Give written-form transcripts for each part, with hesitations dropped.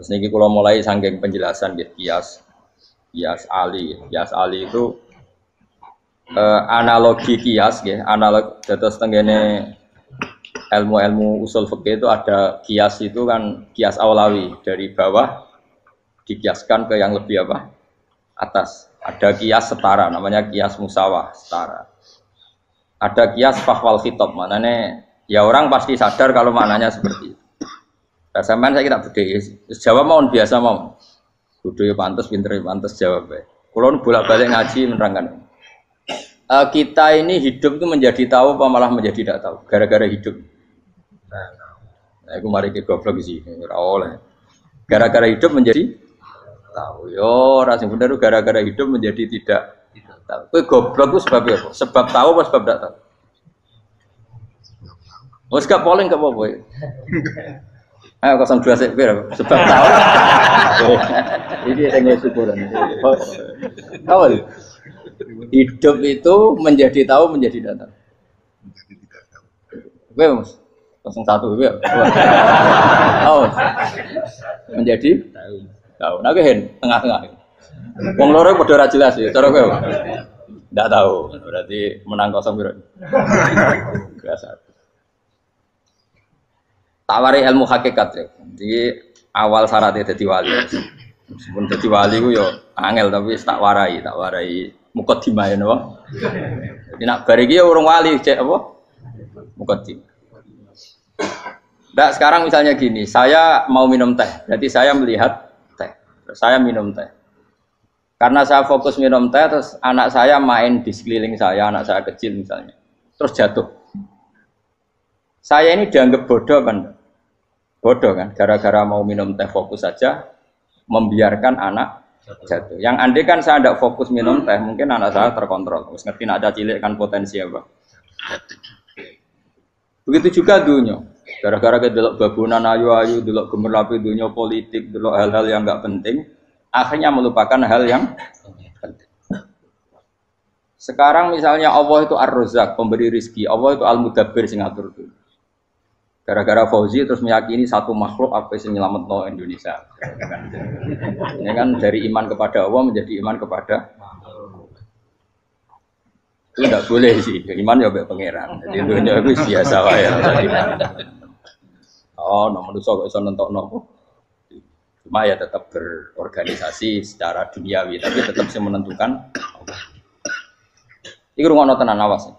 Terus niki kula mulai saking penjelasan nggih kias ali. Kias ali itu analogi kias nggih, analog dados tenggene ilmu-ilmu usul fikih itu ada kias itu kan kias aulawi dari bawah dikiaskan ke yang lebih apa? Atas. Ada kias setara namanya kias musawah setara. Ada kias fahwal khitab, maknanya ya orang pasti sadar kalau maknanya seperti itu. Sampean saya kira budaya, jawab mohon biasa mau. Budaya pantas, pinter pantas jawab. Kalau bolak-balik ngaji menerangkan. Kita ini hidup itu menjadi tahu apa malah menjadi tidak tahu gara-gara hidup. Nah, aku mari ke goblok sih, ora oleh. Gara-gara hidup menjadi tahu. Yo, ora sing bener gara-gara hidup menjadi tidak tahu. Kowe goblok itu sebab apa? Sebab tahu apa sebab tidak tahu? Wes gak polling gak apa-apa. Ayo 02 sik pira sebab tahu. Ini yang syukuran. Awal. Hidup itu menjadi tahu menjadi tidak tahu. Kowe Mas 01 ya. Oh. Menjadi tahu. Nah kowe tengah-tengah. Wong loro padha ora jelas ya, cara kowe. Ndak tahu. Berarti menang 0 pira. Biasa. Tawari ilmu hakikat ya. Jadi awal syaratnya jadi wali. Meskipun jadi wali ku yo angel tapi tak warai mukadimah ya napa. Jadi nak bar iki ya urung wali cek apa? Mukadimah. Ndak sekarang misalnya gini, saya mau minum teh. Jadi saya melihat teh. Saya minum teh. Karena saya fokus minum teh terus anak saya main di sekeliling saya, anak saya kecil misalnya. Terus jatuh. Saya ini dianggap bodoh kan? Bodoh kan, gara-gara mau minum teh fokus saja, membiarkan anak jatuh. Yang andai kan saya tidak fokus minum teh, mungkin anak saya terkontrol. Terus ngerti ada cilik kan potensi apa. Begitu juga dunia. Gara-gara kita delok babunan ayu-ayu, delok gemerlapi dunia politik, delok hal-hal yang enggak penting, akhirnya melupakan hal yang penting. Sekarang misalnya Allah itu Ar-Razzaq, pemberi rizki, Allah itu Al-Mudabbir sing ngatur dunia. Gara-gara Fauzi terus meyakini satu makhluk apa yang nyelametno Indonesia. Ini kan dari iman kepada Allah menjadi iman kepada itu tidak boleh sih. Iman ya mbek pangeran. Jadi dunia itu biasa wae. Oh, nomor manusia kok iso nentokno. Cuma ya tetap berorganisasi secara duniawi, tapi tetap sih menentukan. Iki rungono tenan awas.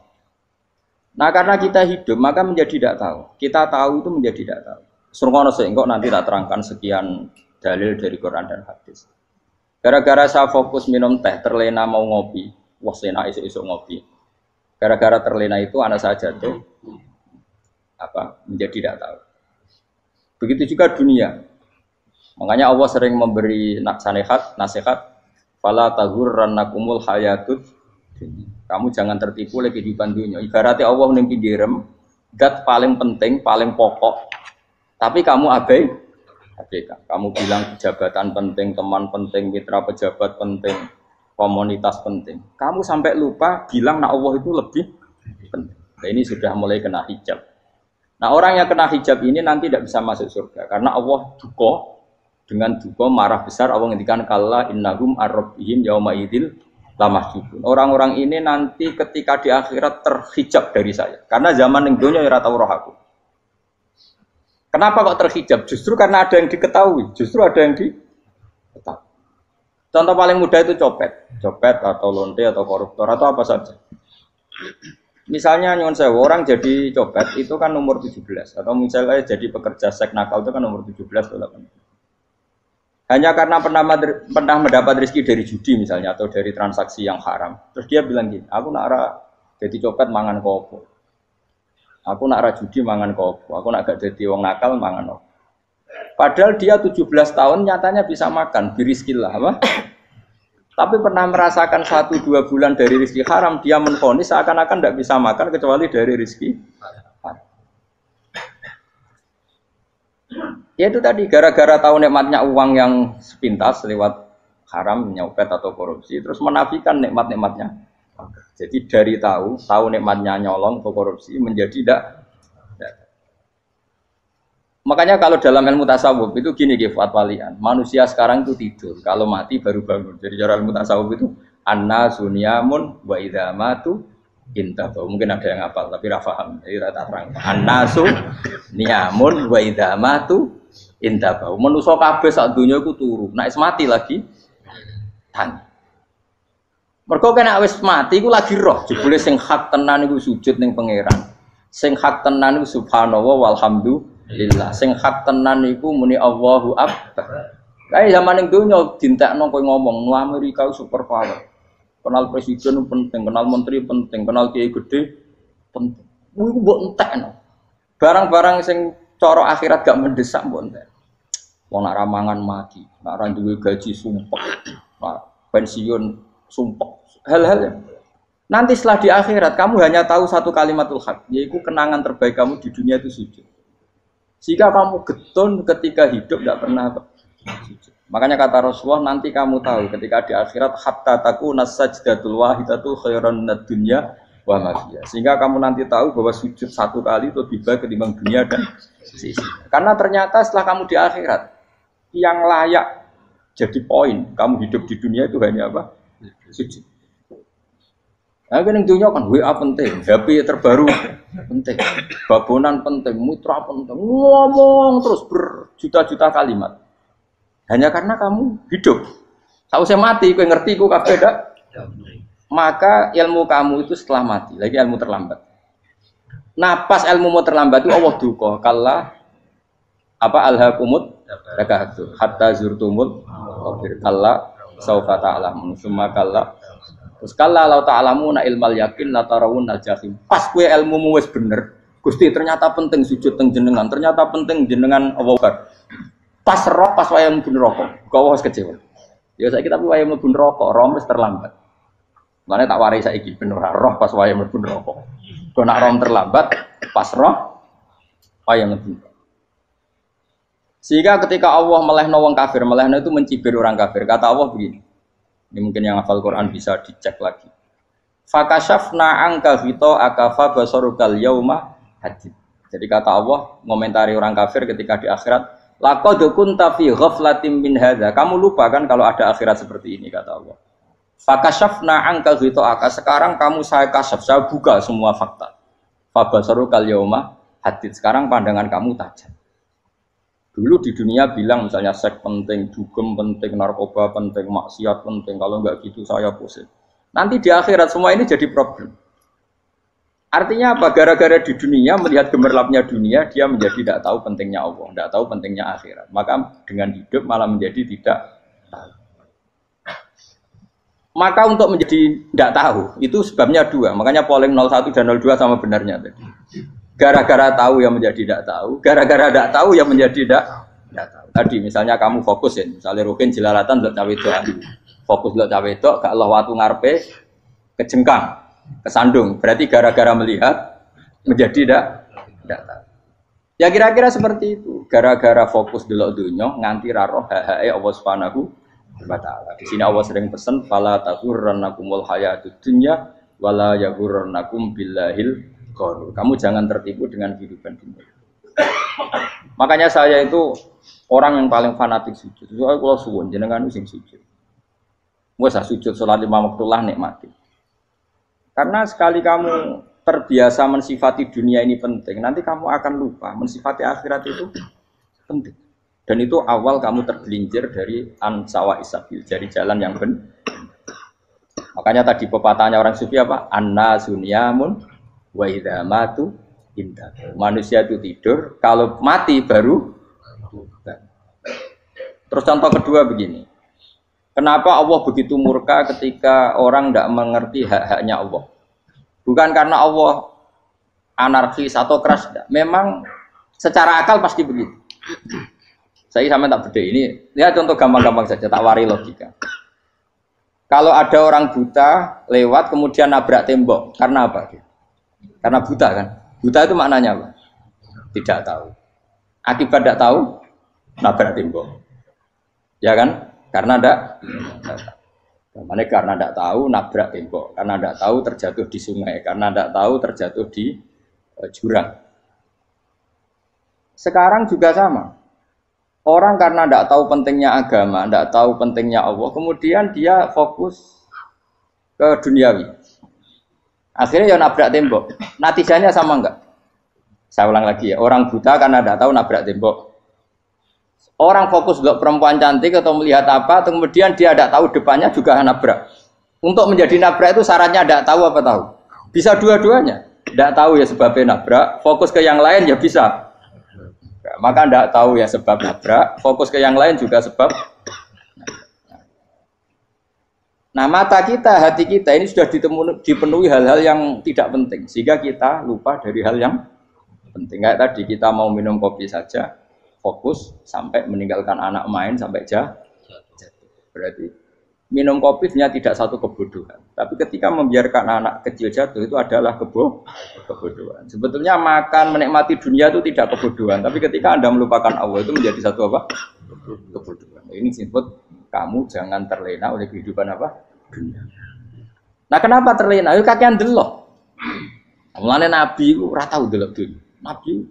Nah karena kita hidup maka menjadi tidak tahu. Kita tahu itu menjadi tidak tahu. Surgono engkau nanti tak terangkan sekian dalil dari Quran dan hadis. Gara-gara saya fokus minum teh, terlena mau ngopi, wah sena isu-isu ngopi. Gara-gara terlena itu anak saya jatuh, menjadi tidak tahu. Begitu juga dunia. Makanya Allah sering memberi nasihat, fala taghurrannakumul hayatud. Kamu jangan tertipu oleh kehidupan dunia. Ibaratnya Allah ning pinggirem, dat paling penting, paling pokok. Tapi kamu abaikan. Kamu bilang jabatan penting, teman penting, mitra pejabat penting, komunitas penting. Kamu sampai lupa bilang nak Allah itu lebih penting. Nah, ini sudah mulai kena hijab. Nah, orang yang kena hijab ini nanti tidak bisa masuk surga karena Allah duka dengan duka marah besar. Allah ngendikan kalla innahum ar-rabbihim yauma idzil lamahjubun. Orang-orang ini nanti ketika di akhirat terhijab dari saya. Karena zaman ning donya ora tau roh aku. Kenapa kok terhijab? Justru karena ada yang diketahui. Justru ada yang diketahui. Contoh paling mudah itu copet atau lonte atau koruptor atau apa saja. Misalnya nyuwun sewu orang jadi copet itu kan umur 17 atau misalnya jadi pekerja seks nakal itu kan umur 17 atau 18. Hanya karena pernah mendapat rezeki dari judi misalnya atau dari transaksi yang haram. Terus dia bilang gini, aku nak jadi copet mangan kopo. Aku nak judi mangan kopo. Aku nak gak jadi wong nakal mangan kopo. Padahal dia 17 tahun nyatanya bisa makan, birizkillah apa? Tapi pernah merasakan 1-2 bulan dari rezeki haram, dia menvonis seakan-akan tidak bisa makan kecuali dari rezeki haram. Ya itu tadi gara-gara tahu nikmatnya uang yang sepintas lewat haram, nyopet atau korupsi, terus menafikan nikmat-nikmatnya. Jadi dari tahu nikmatnya nyolong atau korupsi menjadi tidak. Makanya kalau dalam ilmu tasawuf itu gini Fuad Walian, manusia sekarang itu tidur, kalau mati baru bangun. Jadi cara ilmu tasawuf itu anna sunyamun wa idza matu intahu. Mungkin ada yang hafal tapi ra paham. Jadi rata terang. Anna sunyamun wa idza matu intahu. Manusa kabeh sak donya iku turu. Nek mati lagi tangi. Mergo kena wis mati iku lagi roh, jebule sing hak tenan iku sujud ning pangeran. Sing hak tenan iku subhanallah walhamdulillah. Sing hak tenan iku muni Allahu akbar. Kae zaman ning donya dintekno kowe ngomong, "Nu Amerika super power." Kenal presiden penting, kenal menteri penting, kenal kiai gede penting. Iku mbok entekno. Barang-barang sing cara akhirat gak mendesak mbok entek. Wong nak ramangan mati, nak ra duwe gaji sumpek. Pensiun sumpek. Hal-hal nanti setelah di akhirat kamu hanya tahu satu kalimatul haq, yaitu kenangan terbaik kamu di dunia itu sujud. Jika kamu getun ketika hidup tidak pernah sujud. Makanya kata Rasulullah nanti kamu tahu ketika di akhirat hatta takuna sajdatul wahidatu khairan minad dunya wa ma fiha. Sehingga kamu nanti tahu bahwa sujud satu kali itu lebih baik ketimbang dunia dan sisinya. Karena ternyata setelah kamu di akhirat yang layak jadi poin kamu hidup di dunia itu hanya apa? Sujud. Nah, yang dunia kan WA penting, HP terbaru penting, babonan penting, mutra penting, ngomong terus berjuta-juta kalimat. Hanya karena kamu hidup. Tahu saya mati, kau ngerti, kau kabeh dak. Maka ilmu kamu itu setelah mati, lagi ilmu terlambat. Nah, pas ilmu mau terlambat itu Allah duka, kalla apa alhaqumut takahatu hatta zurtumul qabir kalla saufa ta'lamun summa kalla. Terus kalla law ta'lamuna ilmal yakin la tarawunnal jahim. Pas kowe ilmumu wis bener, Gusti ternyata penting sujud teng jenengan, ternyata penting jenengan Allah Akbar. Pas roh pas wayah mlebu neraka, kok wis kecewa. Ya saiki tapi wayah mlebu neraka, roh wis terlambat. Mane tak warai saiki ben ora roh pas wayah mlebu neraka. Kok nak roh terlambat, pas roh wayah mlebu. Sehingga ketika Allah melehno wong kafir, melehno itu mencibir orang kafir. Kata Allah begini. Ini mungkin yang hafal Quran bisa dicek lagi. Fakashafna angka fito akafa basarukal yauma hadid. Jadi kata Allah ngomentari orang kafir ketika di akhirat, laqad kunta fi ghaflatin min hadza. Kamu lupa kan kalau ada akhirat seperti ini kata Allah. Fakashafna angka fito aka. Sekarang kamu saya kasaf, saya buka semua fakta. Fa basarukal yauma hadid. Sekarang pandangan kamu tajam. Dulu di dunia bilang misalnya seks penting, dugem penting, narkoba penting, maksiat penting. Kalau enggak gitu saya pusing. Nanti di akhirat semua ini jadi problem. Artinya apa? Gara-gara di dunia melihat gemerlapnya dunia, dia menjadi tidak tahu pentingnya Allah, tidak tahu pentingnya akhirat. Maka dengan hidup malah menjadi tidak tahu. Maka untuk menjadi tidak tahu itu sebabnya dua. Makanya polling 01 dan 02 sama benarnya tadi. Gara-gara tahu yang menjadi tidak tahu, gara-gara tidak tahu yang menjadi tidak tahu. Tadi misalnya kamu fokus ya, misalnya rukin jelalatan untuk cawe itu, fokus untuk cawe itu, gak Allah waktu ngarepe kejengkang, kesandung. Berarti gara-gara melihat menjadi tidak tahu. Ya kira-kira seperti itu. Gara-gara fokus delok dunya nganti ra roh hae Allah Subhanahu wa taala. Di sini Allah sering pesan fala taghurrannakumul hayatud dunya wala yaghurrannakum billahil ghurur. Kamu jangan tertipu dengan kehidupan dunia. Makanya saya itu orang yang paling fanatik sujud. Soalnya kalau suwun jenengan sing sujud. Wes sujud salat 5 waktu lah nikmati. Karena sekali kamu terbiasa mensifati dunia ini penting, nanti kamu akan lupa mensifati akhirat itu penting. Dan itu awal kamu tergelincir dari ansawa isabil, dari jalan yang benar. Makanya tadi pepatahnya orang sufi apa? Anna sunyamun wa idza matu indah. Manusia itu tidur, kalau mati baru. Terus contoh kedua begini. Kenapa Allah begitu murka ketika orang tidak mengerti hak-haknya Allah? Bukan karena Allah anarkis atau keras, tidak. Memang secara akal pasti begitu. Saya sama tak beda ini. Lihat contoh gampang-gampang saja, tak wari logika. Kalau ada orang buta lewat kemudian nabrak tembok, karena apa? Karena buta kan? Buta itu maknanya apa? Tidak tahu. Akibat tidak tahu, nabrak tembok. Ya kan? Karena tidak tahu. Karena tidak tahu, nabrak tembok. Karena tidak tahu, terjatuh di sungai. Karena tidak tahu, terjatuh di jurang. Sekarang juga sama. Orang karena tidak tahu pentingnya agama, tidak tahu pentingnya Allah, kemudian dia fokus ke duniawi. Akhirnya ya nabrak tembok. Natijanya sama enggak? Saya ulang lagi ya, orang buta karena tidak tahu nabrak tembok. Orang fokus untuk perempuan cantik atau melihat apa, kemudian dia tidak tahu depannya juga nabrak. Untuk menjadi nabrak itu syaratnya tidak tahu apa tahu. Bisa dua-duanya. Tidak tahu ya sebabnya nabrak, fokus ke yang lain ya bisa. Maka tidak tahu ya sebab nabrak, fokus ke yang lain juga sebab. Nah mata kita, hati kita ini sudah dipenuhi hal-hal yang tidak penting. Sehingga kita lupa dari hal yang penting. Kayak tadi kita mau minum kopi saja, fokus sampai meninggalkan anak main sampai jatuh. Berarti minum kopi sebenarnya tidak satu kebodohan. Tapi ketika membiarkan anak kecil jatuh itu adalah kebodohan. Sebetulnya makan, menikmati dunia itu tidak kebodohan. Tapi ketika Anda melupakan Allah itu menjadi satu apa? Kebodohan. Ini disebut kamu jangan terlena oleh kehidupan apa? Dunia. Nah kenapa terlena? Itu kakean delok. Mulane Nabi itu ora tau delok dunia. Nabi,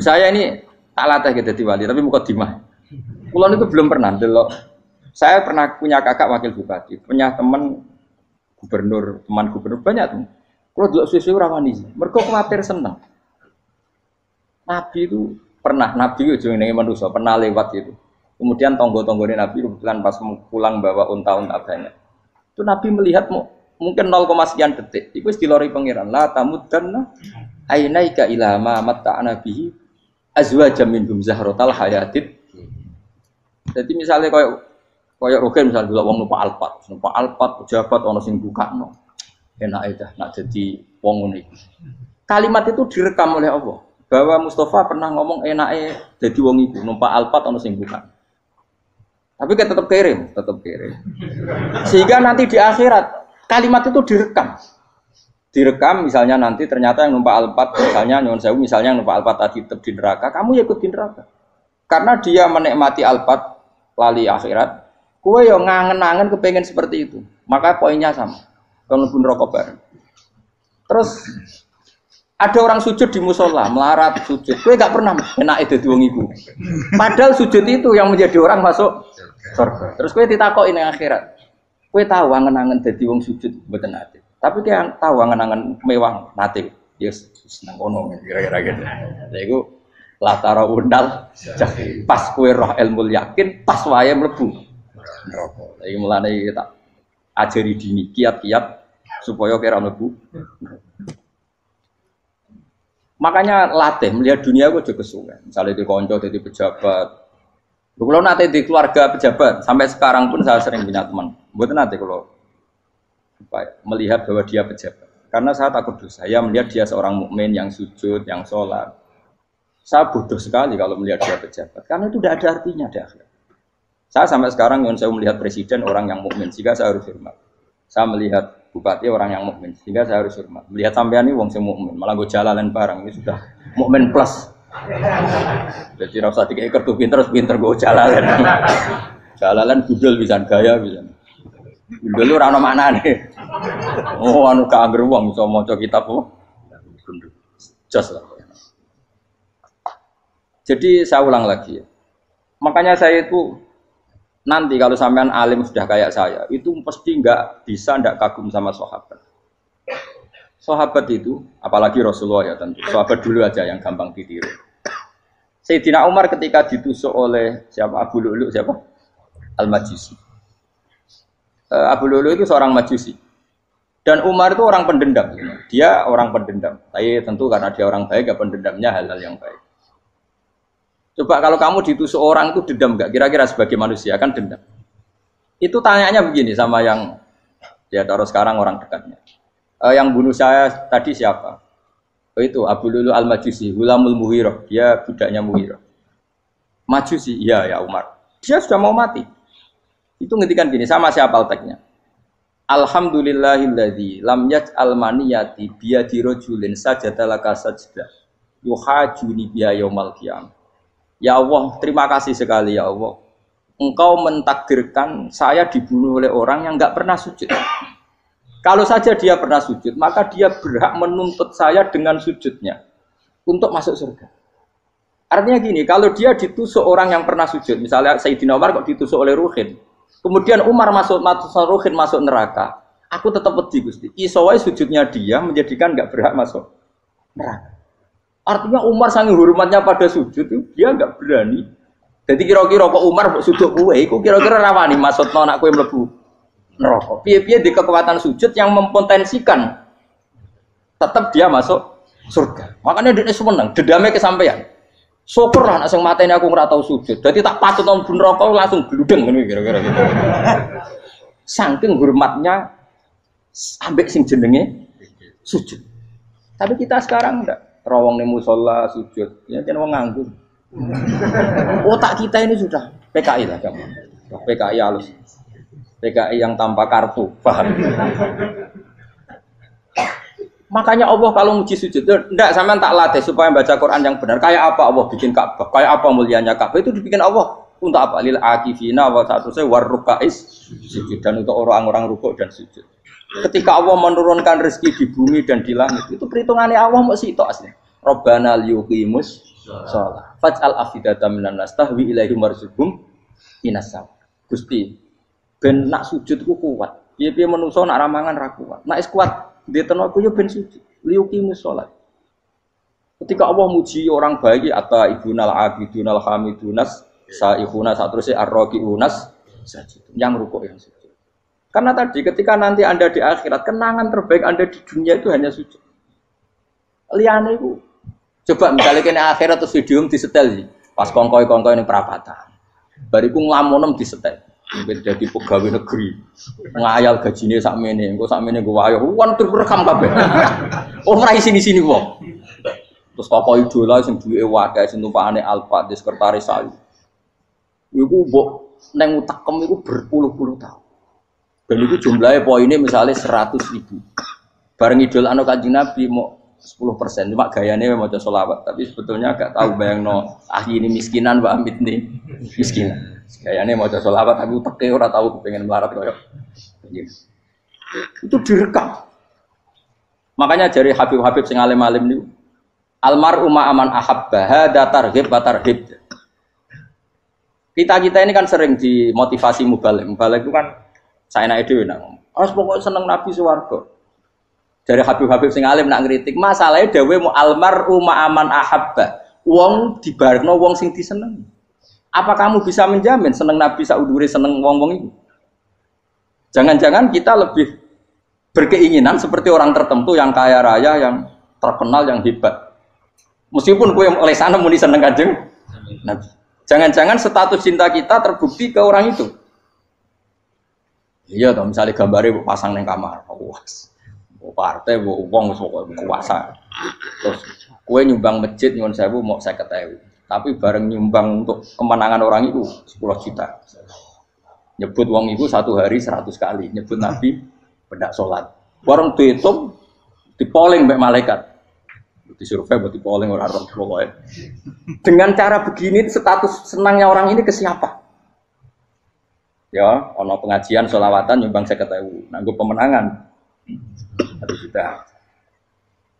saya ini tak latih gitu wali, tapi muka dimah. Kulon itu belum pernah delok. Saya pernah punya kakak wakil bupati, punya teman gubernur banyak tuh. Kalau delok susu rawani, mereka khawatir senang. Nabi itu pernah, Nabi itu jenenge manusia, pernah lewat itu. Kemudian tonggo-tonggone Nabi kebetulan pas pulang bawa unta-unta banyak. Itu Nabi melihat mungkin 0, sekian detik. Itu dilori pangeran. La tamuddanna ainaika ila ma matta'na bihi azwajam minhum zahratal hayatid. Jadi misalnya kayak rogen misalnya dulu wong numpak Alphard pejabat ana sing bukakno. Enak aja nak jadi wong ngene iki. Kalimat itu direkam oleh Allah bahwa Mustafa pernah ngomong enake dadi wong iku numpak Alphard ana sing bukakno. Tapi kan tetap kirim. Sehingga nanti di akhirat kalimat itu direkam misalnya nanti ternyata yang numpak Alphard misalnya nyuwun sewu misalnya yang numpak Alphard tadi tetap di neraka, kamu ya ikut di neraka. Karena dia menikmati Alphard lali akhirat, kowe yo ngangen-angen kepengen seperti itu. Maka poinnya sama. Kalau pun rokok bareng. Terus ada orang sujud di musola, melarat sujud. Kowe gak pernah enake dadi wong iku. Padahal sujud itu yang menjadi orang masuk surga. Terus kowe ditakoki ning akhirat. Kowe tahu angen-angen dadi wong sujud mboten nate. Tapi kowe tahu angen-angen mewah nate. Yes, seneng kono kira-kira gitu. Lha iku latara undal pas kowe roh ilmu yakin pas wae mlebu neraka. Lha iki mulane tak ajari dini kiat-kiat supaya kira mlebu. Makanya latih melihat dunia gue juga kesuwen. Misalnya di konco, di pejabat. Kalau nanti di keluarga pejabat, sampai sekarang pun saya sering punya teman. Buat nanti kalau melihat bahwa dia pejabat. Karena saya takut dosa. Saya melihat dia seorang mukmin yang sujud, yang sholat. Saya bodoh sekali kalau melihat dia pejabat. Karena itu tidak ada artinya di akhirat. Saya sampai sekarang yang saya melihat presiden orang yang mukmin, sehingga saya harus hormat. Saya melihat bupati orang yang mukmin, sehingga saya harus hormat. Melihat sampean ini wong sing mukmin, malah gue jalalan barang ini sudah mukmin plus. Jadi rasa tiga ekor tuh pinter gue jalalan. Jalalan budal bisa gaya bisa. Budal lu rano mana nih? Oh anu keangger wong bisa maca kitab oh. Just lah. Jadi saya ulang lagi ya. Makanya saya itu nanti kalau sampean alim sudah kayak saya, itu pasti nggak kagum sama sahabat. Sahabat itu, apalagi Rasulullah ya tentu. Sahabat dulu aja yang gampang ditiru. Sayyidina Umar ketika ditusuk oleh siapa Abu Lu'lu siapa? Al-Majusi. Abu Lu'lu itu seorang Majusi. Dan Umar itu orang pendendam. Dia orang pendendam. Tapi tentu karena dia orang baik, ya pendendamnya hal-hal yang baik. Coba kalau kamu ditusuk orang itu dendam enggak? Kira-kira sebagai manusia kan dendam. Itu tanyanya begini sama yang ya taruh sekarang orang dekatnya. Yang bunuh saya tadi siapa? Oh itu Abu Lu'lu Al-Majusi, Hulamul Muhirah. Dia budaknya Muhirah. Majusi, iya ya Umar. Dia sudah mau mati. Itu ngetikan gini, sama siapa alteknya? Alhamdulillahilladzi lam yaj'al maniyati biyadi rajulin sajadalaka sajdah yuhajuni biya yaumal qiyamah. Ya Allah, terima kasih sekali ya Allah. Engkau mentakdirkan saya dibunuh oleh orang yang enggak pernah sujud. Kalau saja dia pernah sujud, maka dia berhak menuntut saya dengan sujudnya untuk masuk surga. Artinya gini, kalau dia ditusuk orang yang pernah sujud, misalnya Sayyidina Umar kok ditusuk oleh Ruhin, kemudian Umar masuk Ruhin masuk neraka, aku tetap wedi Gusti. Iso wae sujudnya dia menjadikan nggak berhak masuk neraka. Artinya Umar sangat hormatnya pada sujud itu dia nggak berani. Jadi kira-kira kok Umar sujud kue, itu kira-kira rawani masuk anak kue mlebu neraka. Piye-piye di kekuatan sujud yang mempotensikan tetap dia masuk surga. Makanya dia seneng, dedame kesampaian. Syukur lah, nak mateni aku nggak tahu sujud. Jadi tak patut nang neraka langsung gludeng ngono kira-kira gitu. Saking hormatnya ambek sing jenenge sujud. Tapi kita sekarang enggak rawong ning musala sujud. Ya kan wong nganggur. Otak kita ini sudah PKI lah kamu. PKI halus. PKI yang tanpa kartu, paham? Makanya Allah kalau muji sujud, enggak sampean tak latih supaya baca Quran yang benar. Kayak apa Allah bikin Ka'bah? Kayak apa mulianya Ka'bah? Itu dibikin Allah untuk apa? Lil akifina wa satusai warrukais sujud, dan untuk orang-orang rukuk dan sujud. Ketika Allah menurunkan rezeki di bumi dan di langit, itu perhitungannya Allah mau sitok asli. Rabbana liyuqimus shalah. Faj'al afidatan minan nas tahwi ilaihim warzuqhum minas sama. Gusti, ben nak sujud ku kuat. Piye-piye menungso nak ramangan ra kuat. Nak is kuat dia tenaga yo ben sujud, liyuqimus shalah. Ketika Allah muji orang baik, atau ibunal abidunal hamidunas saihuna satruse arraqiunas sajid, yang rukuk yang sujud. Karena tadi ketika nanti Anda di akhirat, kenangan terbaik Anda di dunia itu hanya sujud. Liyane iku coba misalnya kene akhirat terus video disetel sih, pas kongkoi ini perapatan. Bariku nglamunem disetel. Mungkin jadi pegawai negeri, ngayal gajinya sakmene, engko sakmene gue ayo, wan terekam kabeh. Oh rai sini wong. Terus tokoh idola sing duwe wae sing tumpakane Alfa di sekretaris saya. Iku mbok nang utekem iku berpuluh-puluh tahun. Dan itu jumlahnya poinnya misalnya 100.000. Bareng idol anu Kanjeng Nabi mau 10%, cuma gayanya mau sholawat, tapi sebetulnya agak tahu bayangno ini miskinan Mbak Amit nih miskinan. Gayanya mau sholawat tapi teke ora tahu pengen melarat koyo. Itu direkam. Makanya dari Habib-habib sing alim-alim niku almar'u ma'aman ahabba hada targhib wa tarhib. Kita ini kan sering dimotivasi mubalik. Mubalik itu kan saya naik dhewe nang. Harus pokoknya seneng Nabi swarga. Dari Habib-habib sing alim nak ngritik, masalahnya dhewe mu almar'u ma'aman ahabba. Wong dibarengno wong sing disenengi. Apa kamu bisa menjamin seneng Nabi saudure seneng wong-wong itu? Jangan-jangan kita lebih berkeinginan seperti orang tertentu yang kaya raya, yang terkenal, yang hebat. Meskipun kue oleh sana muni seneng Kanjeng Nabi. Jangan-jangan status cinta kita terbukti ke orang itu. Iya toh, misalnya gambarnya pasang neng kamar, puas. Partai, uang, kuasa. Terus kue nyumbang masjid nyuwun sewu mau 50.000. Tapi bareng nyumbang untuk kemenangan orang itu 10 juta. Nyebut wong itu satu hari 100 kali. Nyebut Nabi pendak sholat. Bareng dihitung, dipoling mbek malaikat. Disurvei buat dipoling orang-orang pokoknya. Dengan cara begini status senangnya orang ini ke siapa? Ya, ono pengajian sholawatan nyumbang 50.000. Nanggo pemenangan. Harus sudah.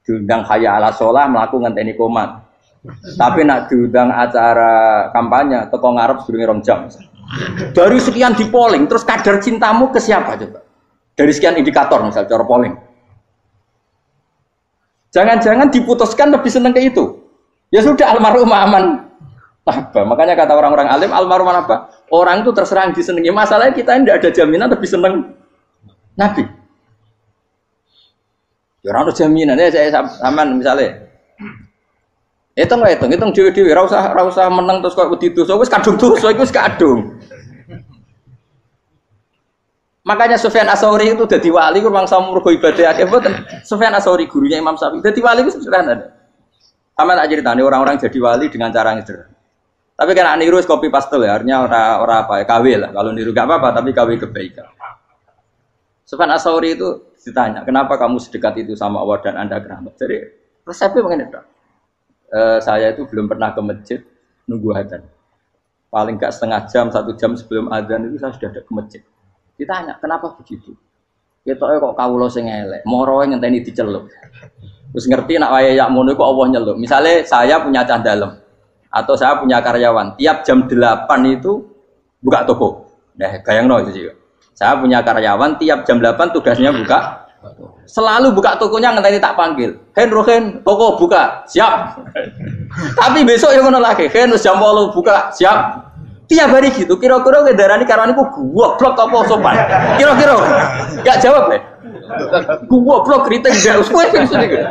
Diundang hayya ala sholah melakukan ngenteni komat. Tapi nak diundang acara kampanye teko ngarep sedurunge 2 jam. Dari sekian di polling, terus kadar cintamu ke siapa coba? Dari sekian indikator misal cara polling. Jangan-jangan diputuskan lebih seneng ke itu. Ya sudah almarhum aman. Apa? Makanya kata orang-orang alim almarhum apa? Orang itu terserah disenengi. Masalahnya kita tidak ada jaminan lebih seneng Nabi. Ya ora ono jaminan ya saya sampean misalnya. Hitung dhewe-dhewe ora usah meneng terus kok wedi dosa wis kadung dosa iku wis kadung. Makanya Sufyan Ats-Tsauri itu dadi wali ku mangsa mergo ibadah akeh mboten. Sufyan Ats-Tsauri gurunya Imam Syafi'i. Dadi wali ku sederhana. Sama tak ceritane orang-orang jadi wali dengan cara yang sederhana. Tapi kan niru copy paste ya, artinya ora apa ya, KW lah. Kalau niru enggak apa-apa, tapi KW kebaikan. Sufyan Ats-Tsauri itu ditanya, "Kenapa kamu sedekat itu sama Allah dan Anda keramat?" Jadi resepnya begini, Dok. Saya itu belum pernah ke masjid nunggu adzan. Paling enggak setengah jam, 1 jam sebelum adzan itu saya sudah ada ke masjid. Ditanya, kenapa begitu? Ketoke kok kawula sing elek, moroe ngenteni dicelup. Terus ngerti nak wayahe yak ngono iku Allah nyeluk. Misale saya punya cah dalem. Atau saya punya karyawan, tiap jam 8 itu buka toko. Nah, bayangno itu sih. Saya punya karyawan, tiap jam 8 tugasnya buka. Selalu buka tokonya ngenteni tak panggil. Hen, toko buka, siap. Tapi besok yang ngono lagi, Hen jam 8 buka, siap. Tiap hari gitu, kira-kira ngedarani karyawan iku goblok apa sopan. Kira-kira enggak jawab deh. Goblok kritik ndak usah gitu.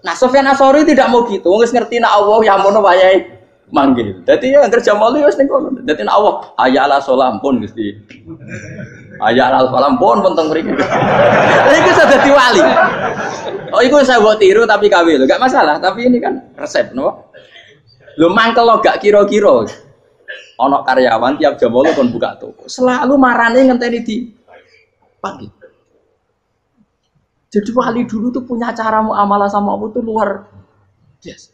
Nah, Sofyan Asori tidak mau gitu. Wis ngerti nek Allah ya mono wayahe manggil. Dadi ya kerja mali wis ning kono. Dadi nek Allah hayya ala sholat pun Gusti. Hayya ala sholat pun teng mriki. Iku sudah dadi wali. Oh, iku saya buat tiru tapi kawe lho, enggak masalah, tapi ini kan resep, no. Lho mangkel lo gak kira-kira. Ana karyawan tiap jam 8 kon buka toko. Selalu marane ngenteni di pagi. Jadi wali dulu tuh punya cara muamalah sama Allah tuh luar biasa.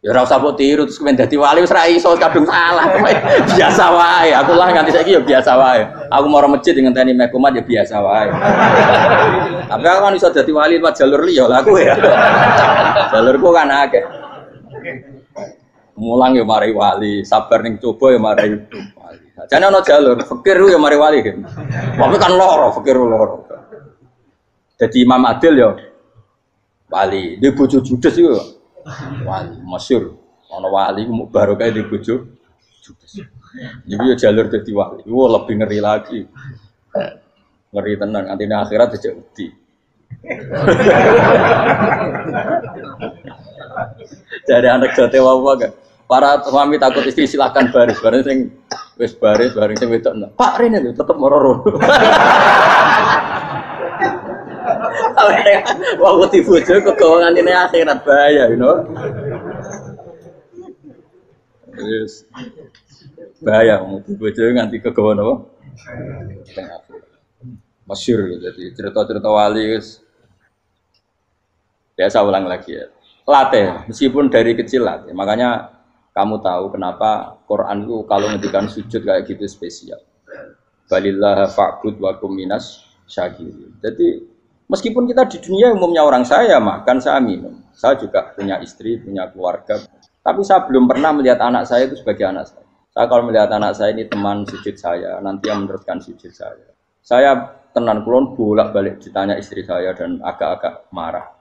Ya ora usah mbok tiru terus kemen dadi wali wis ra iso kadung salah. Biasa wae. Aku lah nganti saiki ya biasa wae. Aku mau masjid ngenteni mek kumat ya biasa wae. Tapi aku kan iso dadi wali lewat jalur liya lah aku ya. Jalurku kan akeh. Mulang ya mari wali, sabar ning coba ya mari wali. Jane ana jalur fikir ya mari wali. Tapi kan loro, fikir loro. Jadi Imam Adil ya wali, dia bojo judes itu wali, masyhur. Ana wali barokah di bojo judes. Jadi ya jalur dadi wali. Wah lebih ngeri lagi. Ngeri tenan, nanti akhirat aja wedi. Jadi anak jote wae kan. Para suami takut istri silakan baris, bareng sing wis baris, bareng sing wedok. Pak Rene lho tetep moro-moro. Wah, wedi bojo kegawangan ini akhirat bahaya, you know. Yes. Bahaya wedi bojo nganti kegawan apa? Masyhur jadi cerita-cerita wali guys. Biasa ulang lagi ya. Latih, meskipun dari kecil latih. Makanya kamu tahu kenapa Quran itu kalau ngendikan sujud kayak gitu spesial. Balillah fa'bud wa kum minas syakirin. Jadi meskipun kita di dunia umumnya orang saya makan, saya minum. Saya juga punya istri, punya keluarga. Tapi saya belum pernah melihat anak saya itu sebagai anak saya. Saya kalau melihat anak saya ini teman sujud saya, nanti yang meneruskan sujud saya. Saya tenan kulon bolak-balik ditanya istri saya dan agak-agak marah.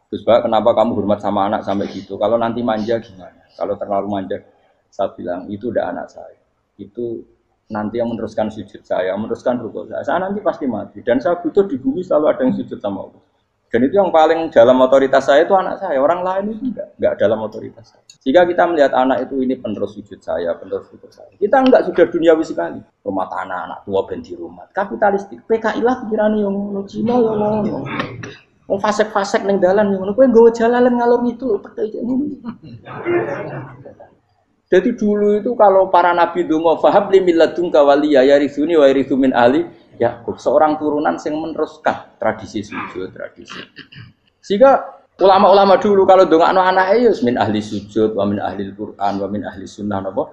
Terus Pak, kenapa kamu hormat sama anak sampai gitu? Kalau nanti manja gimana? Kalau terlalu manja, saya bilang itu udah anak saya. Itu nanti yang meneruskan sujud saya, meneruskan rukuk saya nanti pasti mati. Dan saya butuh di bumi selalu ada yang sujud sama Allah. Dan itu yang paling dalam otoritas saya itu anak saya. Orang lain itu enggak dalam otoritas saya. Jika kita melihat anak itu ini penerus sujud saya, penerus rukuk saya. Kita enggak sudah duniawi sekali. Rumah tanah, anak tua ben di rumah. Kapitalistik. PKI lah pikirannya yang ngono Cina ya ngono. Wong fasek-fasek ning dalan ngono. Kowe nggawa jalalan ngalor itu PKI ngono. Jadi dulu itu kalau para nabi donga fahab li milladunka waliya yarithuni wa yarithu min ahli Yakub, seorang turunan yang meneruskan tradisi sujud, tradisi. Sehingga ulama-ulama dulu kalau dongakno anake ya min ahli sujud wa min ahli Quran wa min ahli sunnah napa.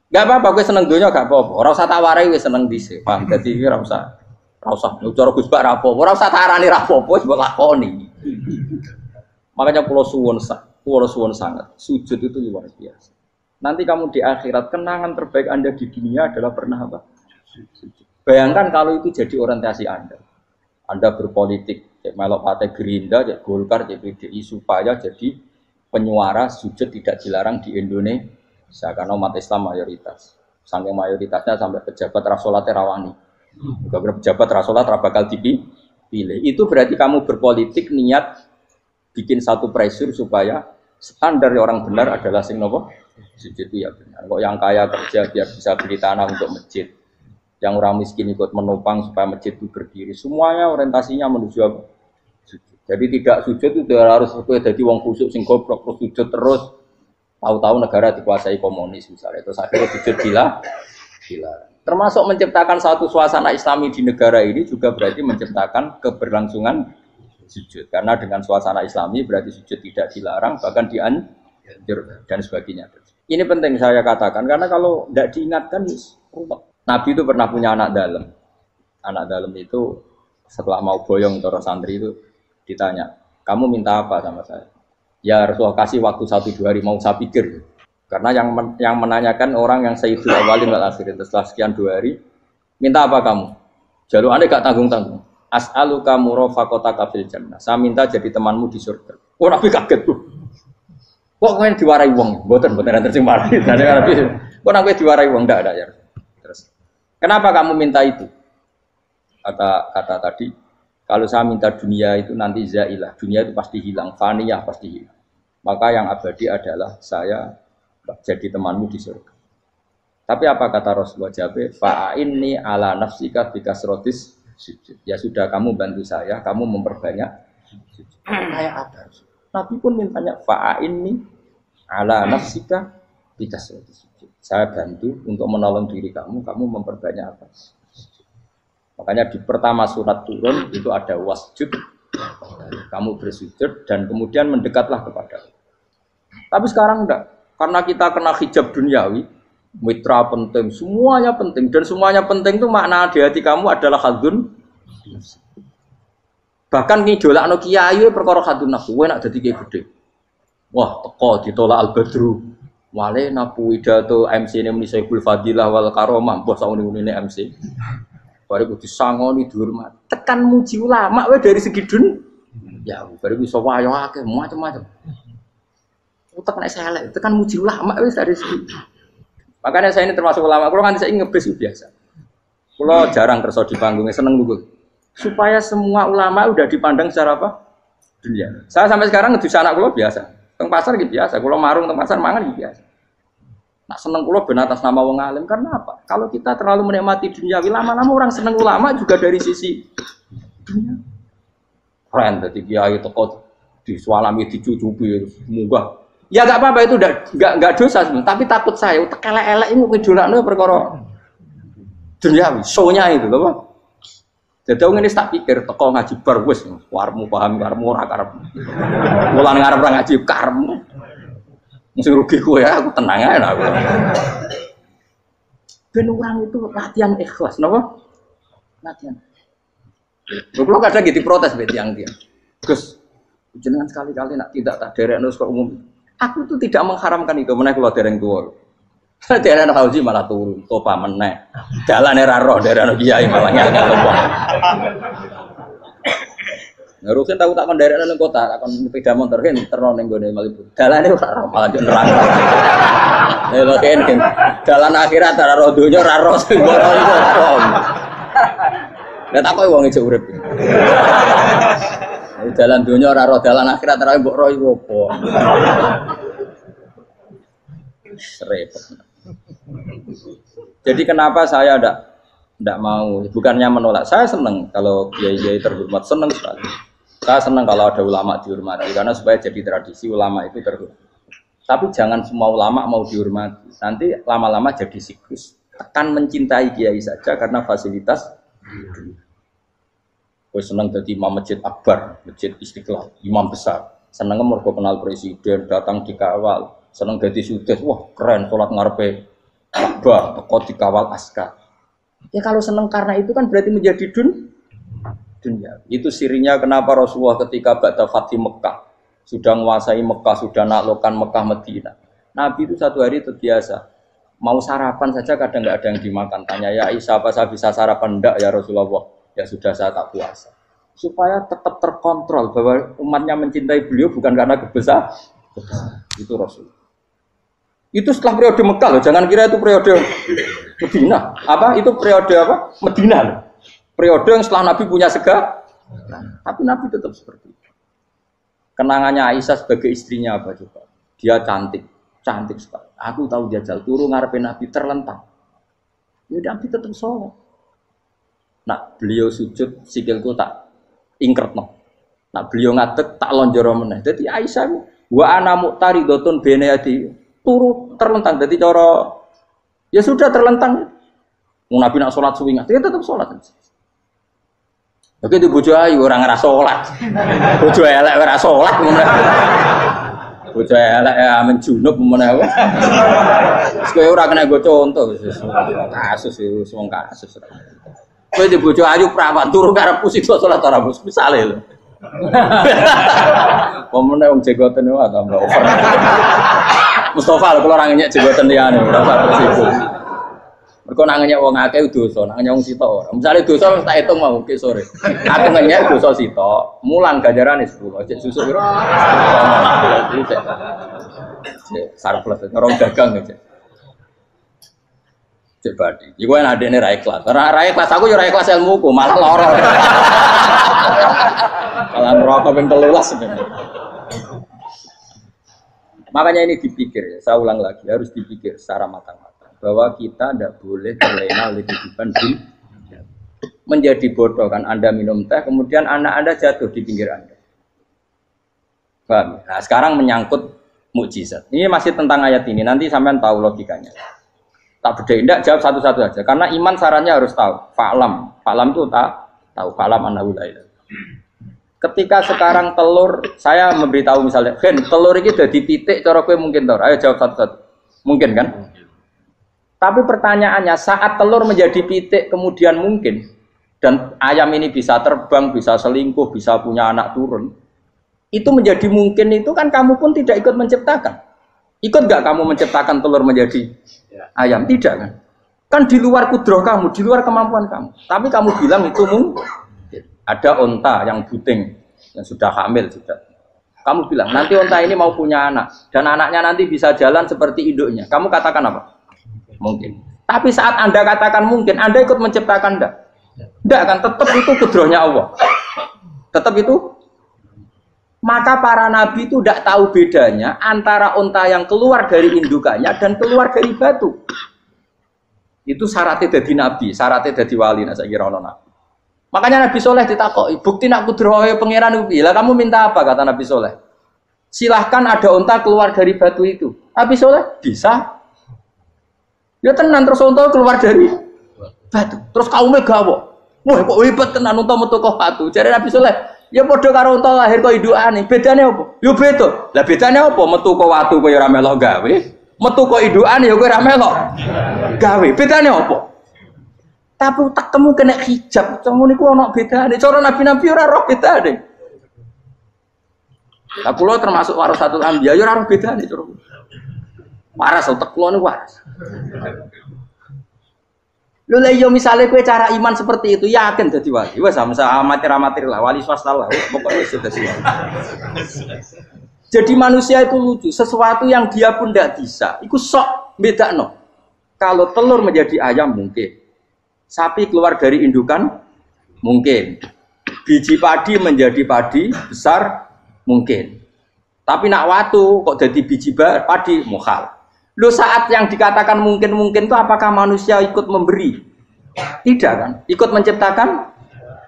Enggak apa-apa kowe seneng donya gak apa-apa. Ora usah tak warai wis seneng dhisik. Paham? Dadi ora usah cara Gus Bak ra apa-apa. Ora usah tak arani ra apa-apa wis mbok lakoni. Makanya kula suwun sangat. Sujud itu luar biasa. Nanti kamu di akhirat, kenangan terbaik Anda di dunia adalah pernah apa? Bayangkan kalau itu jadi orientasi Anda. Anda berpolitik, melok partai Gerindra, Golkar, PDI, supaya jadi penyuara sujud tidak dilarang di Indonesia. Karena umat Islam mayoritas. Saking mayoritasnya sampai pejabat rasolat rawani. Pejabat rasolat bakal dipilih. Itu berarti kamu berpolitik niat bikin satu pressure supaya standar orang benar adalah sing nopo? Sujud itu ya benar. Kok yang kaya kerja biar bisa beli tanah untuk masjid, yang orang miskin ikut menopang supaya masjid itu berdiri. Semuanya orientasinya menuju apa? Sujud. Jadi tidak sujud itu harus jadi wong khusuk sing goblok terus sujud terus. Tahu-tahu negara dikuasai komunis misalnya. Terus akhirnya sujud gila. Termasuk menciptakan satu suasana Islami di negara ini juga berarti menciptakan keberlangsungan sujud. Karena dengan suasana Islami berarti sujud tidak dilarang bahkan dianjur dan sebagainya. Ini penting saya katakan karena kalau tidak diingatkan ruwet. Nabi itu pernah punya anak dalam. Anak dalam itu setelah mau boyong terus santri itu ditanya, kamu minta apa sama saya? Ya Rasulullah kasih waktu 1-2 hari mau saya pikir. Karena yang menanyakan orang yang Sayyidul Awwalin wal Akhirin setelah sekian 2 hari, minta apa kamu? Jaluannya gak tanggung-tanggung. As'aluka murafaqataka fil jannah. Saya minta jadi temanmu di surga. Oh Nabi kaget tuh. Kok kalian diwarai wong? Mboten tercemar. Kok Nabi diwarai wong ndak ada ya. Terus kenapa kamu minta itu? Kata tadi, kalau saya minta dunia itu nanti zailah, dunia itu pasti hilang, faniyah pasti hilang. Maka yang abadi adalah saya jadi temanmu di surga. Tapi apa kata Rasulullah Jabir? Fa'inni ala nafsika bikasrotis sujud. Ya sudah kamu bantu saya, kamu memperbanyak sujud. Kayak apa? Nabi pun mintanya fa'inni ala nafsika bikasrotis sujud. Saya bantu untuk menolong diri kamu memperbanyak apa? Makanya di pertama surat turun itu ada wasjud, kamu bersujud dan kemudian mendekatlah kepada Allah. Tapi sekarang enggak, karena kita kena hijab duniawi, mitra penting, semuanya penting dan semuanya penting itu makna di hati kamu adalah hadun. Bahkan ngidolakno kiai perkara hadun nafsu, kowe nak dadi kiai gede. Wah, teko ditolak al-badru. Wale napu pidato MC-ne muni Saiful Fadilah wal Karomah, mbah sauni-unine MC. Baru disangoni dihormat. Tekan muji ulama wae dari segi ya baru bisa wayo akeh macam-macam. Utek nek saya elek, tekan muji ulama wis dari segi. Makanya saya ini termasuk ulama, kalau kan saya ngebis biasa. Kalau jarang kerso di panggungnya seneng dulu. Supaya semua ulama udah dipandang secara apa? Dunia. Saya sampai sekarang ngedus anak kula biasa. Teng pasar gitu biasa, kalau marung teng pasar mangan gitu biasa. Nak seneng kula ben atas nama wong alim karena apa? Kalau kita terlalu menikmati dunia, lama-lama orang seneng ulama juga dari sisi dunia. Keren dadi kiai teko disualami dicucupi munggah. Ya enggak apa-apa itu enggak dosa sebenarnya, tapi takut saya utek elek-elek iku ngidolakno perkara dunia, show-nya itu lho, Pak. Jadi wong ini tak pikir teko ngaji bar wis warmu paham karmu ora karep. Mulan ngarep ora ngaji karmu. Mesti rugi kowe ya, aku tenang ae lah aku. Ben orang itu latihan ikhlas, napa? Latihan. Lho kadang gitu protes mbek tiyang dia. Gus, jenengan sekali-kali nak tidak tak derekno kok umum. Aku itu tidak mengharamkan itu, meneh kula dereng tuwa. Dereng haji malah turun, topa meneh. Dalane ra roh dereng kiai malah ngel-ngel wong. Ngurusin tahu tak mendarat nang kota, tak kon sepeda motor kan terno ning gone Malibu. Dalane ora malah yo nerang. Lha kene dalan akhirat ora ro donya ora ro sing ora iso. Lah tak kowe wong ijo urip. Dalan donya ora ro dalan akhirat ora mbok ro iku apa. Repot. Jadi kenapa saya ndak mau, bukannya menolak. Saya senang kalau kiai-kiai terhormat, senang sekali. Saya senang kalau ada ulama dihormati karena supaya jadi tradisi ulama itu terhormat. Tapi jangan semua ulama mau dihormati. Nanti lama-lama jadi siklus. Tekan mencintai kiai saja karena fasilitas. Gue senang jadi imam masjid akbar, masjid Istiqlal, imam besar. Senang mergo kenal presiden, datang dikawal. Senang jadi sudes, wah keren sholat ngarepe Ka'bah, teko dikawal askar. Ya kalau senang karena itu kan berarti menjadi dunia. Itu sirinya kenapa Rasulullah ketika ba'da Fathi Mekah sudah menguasai Mekah, sudah naklukkan Mekah Madinah. Nabi itu satu hari terbiasa mau sarapan saja kadang nggak ada yang dimakan. Tanya ya Aisyah apa saya bisa sarapan? Enggak ya Rasulullah. Ya sudah saya tak puasa. Supaya tetap terkontrol bahwa umatnya mencintai beliau bukan karena kebesaran. Itu Rasul. Itu setelah periode Mekah loh, jangan kira itu periode Medina. Apa? Itu periode apa? Medina loh. Periode yang setelah Nabi punya segala. Tapi Nabi tetap seperti itu. Kenangannya Aisyah sebagai istrinya apa coba? Dia cantik sekali. Aku tahu dia jal turu ngarepin Nabi terlentang. Ya Nabi tetap sholat. Nah, beliau sujud sikilku tak ingkretno. Nah, beliau ngadeg tak lonjoro meneh. Jadi Aisyah wa ana muqtaridotun bene adi turu terlentang. Jadi cara ya sudah terlentang. Nabi nak sholat suwi dia tetap sholat. Oke di bojo ayu orang ngerasa sholat. Bojo elek ora sholat meneh. Bojo elek ya menjunub meneh. Wis kowe ora kena go contoh kasus itu wong kasus. Kowe di bojo ayu prawan turu karep pusing sholat ora bos misale lho. Pemene wong jegoten wae tambah over. Mustofa kalau orang nyek jegoten liyane ora usah tersinggung. Mergo nak nyek wong akeh dosa, nak nyek wong sitok ora. Misale dosa tak hitung mau ke sore. Aku nyek dosa sitok, mulang ganjarane 10. Cek susu piro? Cek sarplus ngerong dagang cek. Cek badi. Iku enak adene ra ikhlas. Ra ikhlas aku yo ra ikhlas ilmuku, malah lara. Malah neraka ping 13 sebenarnya. Makanya ini dipikir, saya ulang lagi, harus dipikir secara matang-matang bahwa kita tidak boleh terlena oleh kehidupan dunia. Menjadi bodoh kan Anda minum teh, kemudian anak Anda jatuh di pinggir Anda. Paham? Nah, sekarang menyangkut mukjizat. Ini masih tentang ayat ini, nanti sampean tahu logikanya. Tak beda, tidak jawab satu-satu aja. Karena iman sarannya harus tahu. Fa'lam itu tak tahu. Fa'lam annahu la ilaha. Ketika sekarang telur, saya memberitahu misalnya, Gen, telur ini udah dipitik, cara gue mungkin tau. Ayo jawab satu-satu. Mungkin kan? Tapi pertanyaannya, saat telur menjadi pitik kemudian mungkin, dan ayam ini bisa terbang, bisa selingkuh, bisa punya anak turun, itu menjadi mungkin itu kan kamu pun tidak ikut menciptakan. Ikut gak kamu menciptakan telur menjadi ayam? Tidak kan? Kan di luar kudroh kamu, di luar kemampuan kamu. Tapi kamu bilang itu mungkin. Ada onta yang buting, yang sudah hamil sudah. Kamu bilang, nanti onta ini mau punya anak. Dan anaknya nanti bisa jalan seperti induknya. Kamu katakan apa? Mungkin. Tapi saat Anda katakan mungkin, Anda ikut menciptakan enggak? Enggak kan? Tetap itu kudrohnya Allah. Tetap itu. Maka para nabi itu tidak tahu bedanya antara onta yang keluar dari indukannya dan keluar dari batu. Itu syaratnya jadi nabi, syaratnya jadi wali. Nah, saya kira nabi. Makanya Nabi Soleh ditakoki, bukti nak kudrohe pangeran itu. Lah kamu minta apa kata Nabi Soleh? Silahkan ada unta keluar dari batu itu. Nabi Soleh bisa. Ya tenan terus unta keluar dari batu. Terus kaumnya gawok. Wah kok hebat tenan unta metu kok batu. Jare Nabi Soleh, ya padha karo unta lahir kok indukane. Bedane apa? Yo beda. Lah bedane apa? Metu kok watu kok ya ora melok gawe. Metu kok indukane ya kowe ora melok gawe. Bedane apa? Tapi utakmu kena hijab, ngono niku ana bedane. Cara nabi-nabi ora roh bedane. Lah kula termasuk warasatul anbiya ya ora roh bedane cara. Waras utek kula niku waras. Lho lha yo misale kowe cara iman seperti itu yakin dadi wali. Wes sama amatir-amatir lah, wali swasta lah, pokoknya wis dadi. Jadi manusia itu lucu, sesuatu yang dia pun tidak bisa. Iku sok bedakno. Kalau telur menjadi ayam mungkin. Sapi keluar dari indukan mungkin. Biji padi menjadi padi besar mungkin. Tapi nak watu kok jadi biji padi mukhal. Lu saat yang dikatakan mungkin-mungkin itu apakah manusia ikut memberi? Tidak kan? Ikut menciptakan?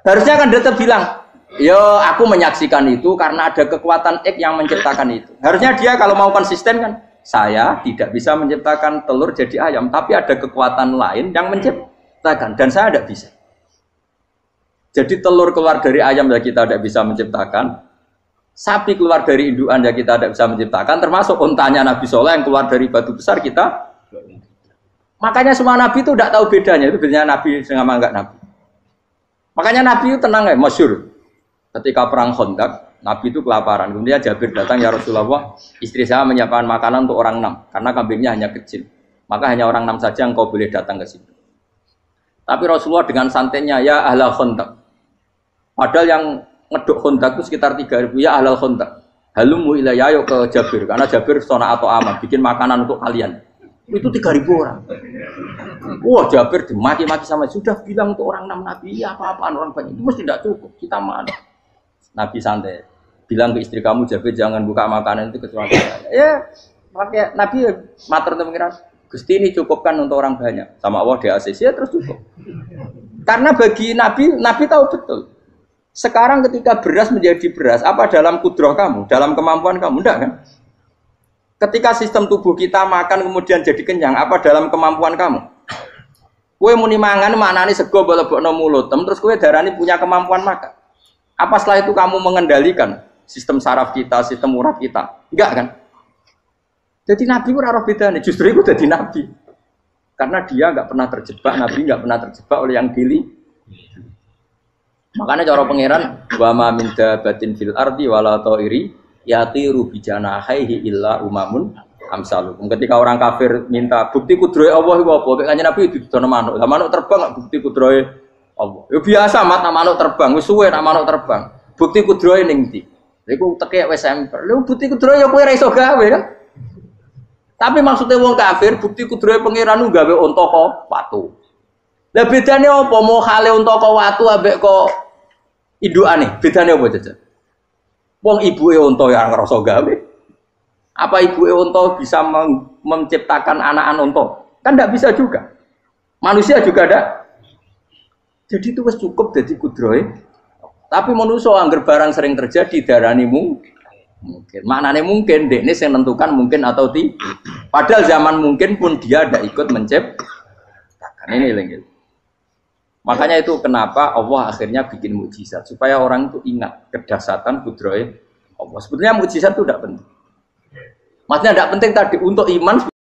Harusnya kan dia tetap bilang, yo aku menyaksikan itu karena ada kekuatan X yang menciptakan itu. Harusnya dia kalau mau konsisten kan, saya tidak bisa menciptakan telur jadi ayam, tapi ada kekuatan lain yang menciptakan. Dan saya tidak bisa. Jadi telur keluar dari ayam ya kita tidak bisa menciptakan. Sapi keluar dari indukan ya kita tidak bisa menciptakan. Termasuk untanya Nabi Soleh yang keluar dari batu besar kita. Makanya semua Nabi itu tidak tahu bedanya. Itu bedanya Nabi sama enggak Nabi. Makanya Nabi itu tenang ya, masyhur. Ketika perang Khandaq, Nabi itu kelaparan. Kemudian Jabir datang, ya Rasulullah, istri saya menyiapkan makanan untuk orang 6. Karena kambingnya hanya kecil. Maka hanya orang 6 saja yang kau boleh datang ke situ. Tapi Rasulullah dengan santainya, ya ahlal Khandaq. Padahal yang ngeduk Khandaq itu sekitar 3.000, ya ahlal Khandaq. Halumu ilayya ayo ke Jabir, karena Jabir sona atau aman, bikin makanan untuk kalian. Itu 3.000 orang. Wah Jabir dimaki-maki sama, sudah bilang untuk orang 6 Nabi, ya apa-apaan orang banyak, itu mesti tidak cukup, kita mana. Nabi santai, bilang ke istri kamu Jabir jangan buka makanan itu kecuali saya. Ya, makanya Nabi matur untuk mengira. Gusti ini cukupkan untuk orang banyak. Sama Allah di ACC ya terus cukup. Karena bagi Nabi, Nabi tahu betul. Sekarang ketika beras menjadi beras, apa dalam kudroh kamu? Dalam kemampuan kamu? Enggak kan? Ketika sistem tubuh kita makan kemudian jadi kenyang, apa dalam kemampuan kamu? Kue muni mangan maknane sego bolebokno mulut, terus kue darani punya kemampuan makan. Apa setelah itu kamu mengendalikan sistem saraf kita, sistem urat kita? Enggak kan? Jadi Nabi ora roh bedane, justru itu jadi Nabi. Karena dia enggak pernah terjebak, Nabi enggak pernah terjebak oleh yang pilih. Makanya cara pangeran wa ma min dabatin fil ardi wala ta'iri yatiru bi janahihi illa umamun amsalukum. Ketika orang kafir minta bukti kudrohe Allah iku apa? Kanjeng Nabi didono manuk. Lah manuk terbang bukti kudrohe Allah. Ya biasa mat manuk terbang, wis suwe nak manuk terbang. Bukti kudrohe ning ndi? Iku tekek wis emper. Lha bukti kudrohe ya kowe ra iso gawe kan? Tapi maksudnya wong kafir bukti kudrohe pangeran ku gawe unta kok watu. Lah bedane apa? Mau hale unta kok watu ambek kok indukane, bedane apa jajan? Wong ibuke unta ya ngrasa gawe. Apa ibuke unta bisa menciptakan anakan unta? Kan tidak bisa juga. Manusia juga ada. Jadi itu wis cukup dadi kudrohe. Tapi manusia angger barang sering terjadi darani mungkin. Maknane mungkin dekne sing nentukan mungkin atau tidak. Padahal zaman mungkin pun dia ada ikut menciptakan. Ini lagi. Makanya itu kenapa Allah akhirnya bikin mukjizat supaya orang itu ingat kedahsyatan kudrohe Allah. Sebetulnya mukjizat itu tidak penting. Maksudnya tidak penting tadi untuk iman.